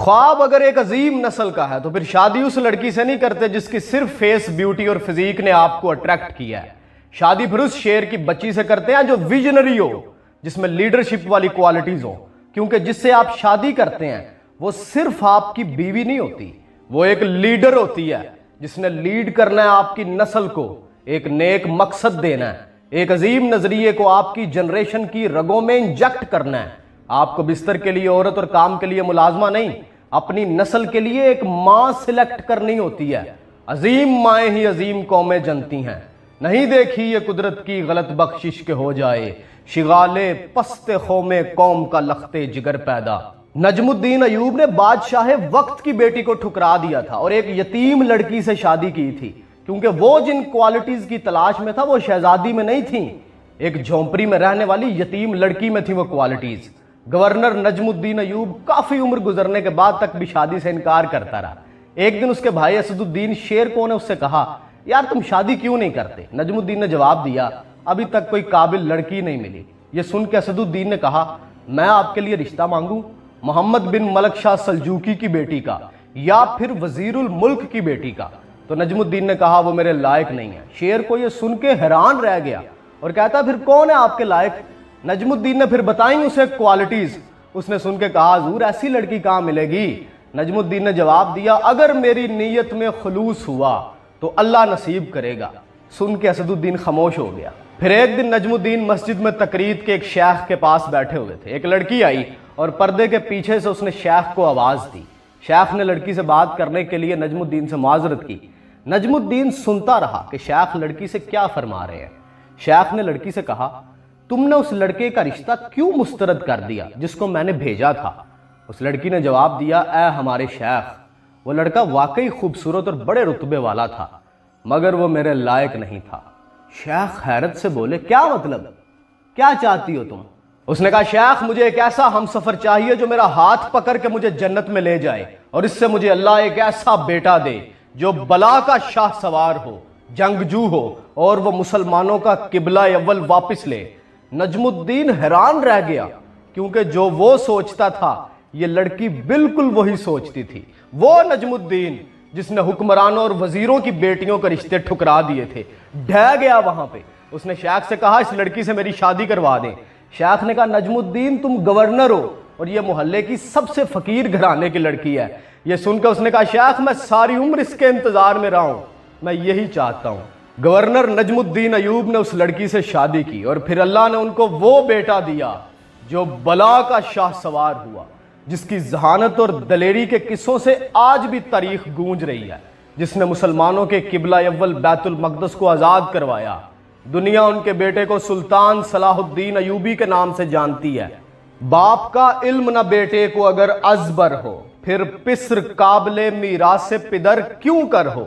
خواب اگر ایک عظیم نسل کا ہے تو پھر شادی اس لڑکی سے نہیں کرتے جس کی صرف فیس بیوٹی اور فزیک نے آپ کو اٹریکٹ کیا ہے. شادی پھر اس شیر کی بچی سے کرتے ہیں جو ویژنری ہو, جس میں لیڈرشپ والی کوالٹیز ہو, کیونکہ جس سے آپ شادی کرتے ہیں وہ صرف آپ کی بیوی نہیں ہوتی, وہ ایک لیڈر ہوتی ہے جس نے لیڈ کرنا ہے آپ کی نسل کو, ایک نیک مقصد دینا ہے, ایک عظیم نظریے کو آپ کی جنریشن کی رگوں میں انجیکٹ کرنا ہے. آپ کو بستر کے لیے عورت اور کام کے لیے ملازمہ نہیں, اپنی نسل کے لیے ایک ماں سلیکٹ کرنی ہوتی ہے. عظیم مائیں ہی عظیم قومیں جنتی ہیں, نہیں دیکھی یہ قدرت کی غلط بخشش کے ہو جائے شغالے پست قوم قوم کا لخت جگر پیدا. نجم الدین ایوب نے بادشاہ وقت کی بیٹی کو ٹھکرا دیا تھا اور ایک یتیم لڑکی سے شادی کی تھی, کیونکہ وہ جن کوالٹیز کی تلاش میں تھا وہ شہزادی میں نہیں تھیں, ایک جھونپڑی میں رہنے والی یتیم لڑکی میں تھی وہ کوالٹیز. گورنر نجم الدین ایوب کافی عمر گزرنے کے بعد تک بھی شادی سے انکار کرتا رہا. ایک دن اس کے بھائی اسد الدین شیر کو نے اس سے کہا, یار تم شادی کیوں نہیں کرتے؟ نجم الدین نے جواب دیا, ابھی تک کوئی قابل لڑکی نہیں ملی. یہ سن کے اسد الدین نے کہا, میں آپ کے لیے رشتہ مانگوں محمد بن ملک شاہ سلجوکی کی بیٹی کا یا پھر وزیر الملک کی بیٹی کا؟ تو نجم الدین نے کہا وہ میرے لائق نہیں ہے. شیر کو یہ سن کے حیران رہ گیا اور کہتا پھر کون ہے آپ کے لائق؟ نجم الدین نے پھر بتائیں اسے کوالٹیز. اس نے سن کے کہا حضور ایسی لڑکی کہاں ملے گی؟ نجم الدین نے جواب دیا, اگر میری نیت میں خلوص ہوا تو اللہ نصیب کرے گا. سن کے اسد الدین خاموش ہو گیا. پھر ایک دن نجم الدین مسجد میں تقرید کے ایک شیخ کے پاس بیٹھے ہوئے تھے. ایک لڑکی آئی اور پردے کے پیچھے سے اس نے شیخ کو آواز دی. شیخ نے لڑکی سے بات کرنے کے لیے نجم الدین سے معذرت کی. نجم الدین سنتا رہا کہ شیخ لڑکی سے کیا فرما رہے ہیں. شیخ نے لڑکی سے کہا, تم نے اس لڑکے کا رشتہ کیوں مسترد کر دیا جس کو میں نے بھیجا تھا؟ اس لڑکی نے جواب دیا, اے ہمارے شیخ, وہ لڑکا واقعی خوبصورت اور بڑے رتبے والا تھا مگر وہ میرے لائق نہیں تھا. شیخ حیرت سے بولے, کیا مطلب؟ کیا چاہتی ہو تم؟ اس نے کہا, شیخ مجھے ایک ایسا ہم سفر چاہیے جو میرا ہاتھ پکڑ کے مجھے جنت میں لے جائے, اور اس سے مجھے اللہ ایک ایسا بیٹا دے جو بلا کا شاہ سوار ہو, جنگجو ہو, اور وہ مسلمانوں کا قبلہ اول واپس لے. نجم الدین حیران رہ گیا, کیونکہ جو وہ سوچتا تھا یہ لڑکی بالکل وہی سوچتی تھی. وہ نجم الدین جس نے حکمرانوں اور وزیروں کی بیٹیوں کے رشتے ٹھکرا دیے تھے, ڈھہ گیا وہاں پہ. اس نے شیخ سے کہا, اس لڑکی سے میری شادی کروا دیں. شیخ نے کہا, نجم الدین تم گورنر ہو اور یہ محلے کی سب سے فقیر گھرانے کی لڑکی ہے. یہ سن کر اس نے کہا, شیخ میں ساری عمر اس کے انتظار میں رہا ہوں, میں یہی چاہتا ہوں. گورنر نجم الدین ایوب نے اس لڑکی سے شادی کی اور پھر اللہ نے ان کو وہ بیٹا دیا جو بلا کا شاہ سوار ہوا, جس کی ذہانت اور دلیری کے قصوں سے آج بھی تاریخ گونج رہی ہے, جس نے مسلمانوں کے قبلہ اول بیت المقدس کو آزاد کروایا. دنیا ان کے بیٹے کو سلطان صلاح الدین ایوبی کے نام سے جانتی ہے. باپ کا علم نہ بیٹے کو اگر ازبر ہو, پھر پسر قابل میراث پدر کیوں کر ہو.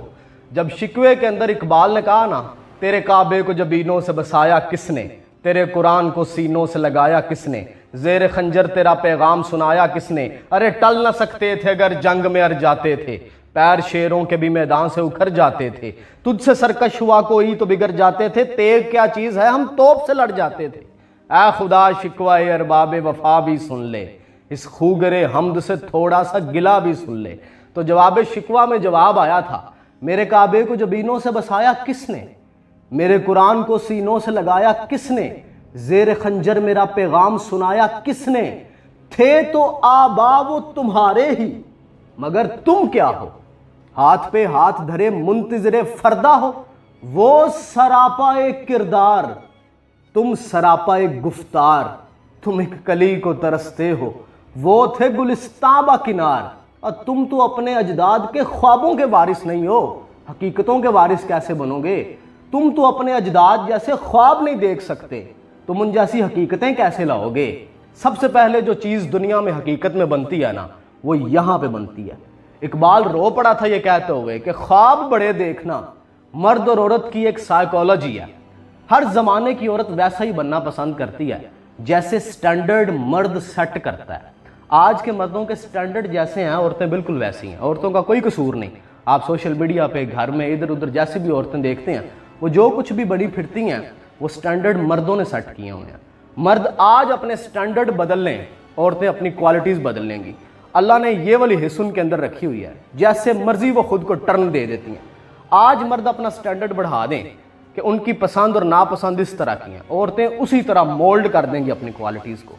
جب شکوے کے اندر اقبال نے کہا نا, تیرے کعبے کو جبینوں سے بسایا کس نے, تیرے قرآن کو سینوں سے لگایا کس نے, زیر خنجر تیرا پیغام سنایا کس نے, ارے ٹل نہ سکتے تھے اگر جنگ میں ار جاتے تھے, پیر شیروں کے بھی میدان سے اکھڑ جاتے تھے, تجھ سے سرکش ہوا کوئی تو بگڑ جاتے تھے, تیغ کیا چیز ہے ہم توپ سے لڑ جاتے تھے. اے خدا شکوائے ارباب وفا بھی سن لے, اس خوگر حمد سے تھوڑا سا گلا بھی سن لے. تو جواب شکوہ میں جواب آیا تھا, میرے کعبے کو جبینوں سے بسایا کس نے, میرے قرآن کو سینوں سے لگایا کس نے, زیر خنجر میرا پیغام سنایا کس نے, تھے تو آبا وہ تمہارے ہی مگر تم کیا ہو, ہاتھ پہ ہاتھ دھرے منتظر فردا ہو, وہ سراپا کردار تم سراپا گفتار, تم ایک کلی کو ترستے ہو, وہ تھے گلستاں با کنار, اور تم تو اپنے اجداد کے خوابوں کے وارث نہیں ہو, حقیقتوں کے وارث کیسے بنو گے؟ تم تو اپنے اجداد جیسے خواب نہیں دیکھ سکتے, تم ان جیسی حقیقتیں کیسے لاؤ گے؟ سب سے پہلے جو چیز دنیا میں حقیقت میں بنتی ہے نا, وہ یہاں پہ بنتی ہے. اقبال رو پڑا تھا یہ کہتے ہوئے کہ خواب بڑے دیکھنا مرد اور عورت کی ایک سائیکالوجی ہے. ہر زمانے کی عورت ویسا ہی بننا پسند کرتی ہے جیسے سٹینڈرڈ مرد سیٹ کرتا ہے. آج کے مردوں کے سٹینڈرڈ جیسے ہیں, عورتیں بالکل ویسی ہیں. عورتوں کا کوئی قصور نہیں. آپ سوشل میڈیا پہ گھر میں ادھر ادھر جیسی بھی عورتیں دیکھتے ہیں, وہ جو کچھ بھی بڑی پھرتی ہیں وہ سٹینڈرڈ مردوں نے سیٹ کیے ہوئے ہیں. مرد آج اپنے سٹینڈرڈ بدل لیں, عورتیں اپنی کوالٹیز بدل لیں گی. اللہ نے یہ والی حص ان کے اندر رکھی ہوئی ہے، جیسے مرضی وہ خود کو ٹرن دے دیتی ہیں۔ آج مرد اپنا سٹینڈرڈ بڑھا دیں کہ ان کی پسند اور ناپسند اس طرح کی ہیں، عورتیں اسی طرح مولڈ کر دیں گی اپنی کوالٹیز کو۔